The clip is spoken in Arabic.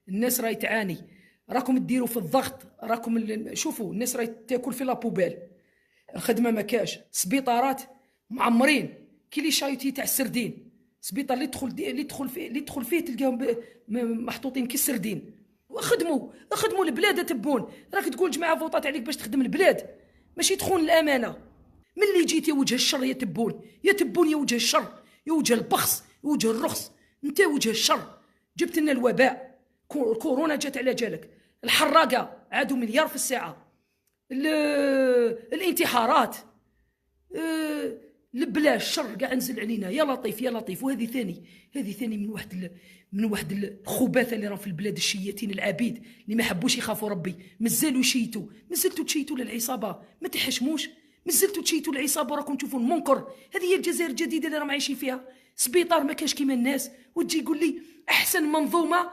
الناس راهي تعاني، راكم ديروا في الضغط، راكم شوفوا الناس راهي تاكل في لابوبيل، الخدمه ما كاش، سبيطارات معمرين كي لي شايتي تاع السردين، سبيطار اللي تدخل فيه تلقاهم محطوطين كي السردين. خدموا البلاد تبون، راك تقول جماعه فوطات عليك باش تخدم البلاد، ماشي تخون الامانه. من اللي جيتي وجه الشر يا تبون، يا تبون يا وجه الشر، يا وجه البخس، يا وجه الرخص، انت وجه الشر. جبت لنا الوباء، كورونا جات على جالك، الحراقه عادوا مليار في الساعه، الانتحارات، بلا الشر قاع نزل علينا، يا لطيف يا لطيف. وهذه ثاني من واحد الخباثه اللي راه في البلاد، الشياتين العبيد اللي ما حبوش يخافوا ربي، مازلتوا تشيتوا للعصابه، ما تحشموش، مازلتوا تشيتوا للعصابه، راكم تشوفوا المنكر. هذه هي الجزائر الجديده اللي راهم عايشين فيها، سبيطار ما كاش كيما الناس، وتجي يقول لي احسن منظومه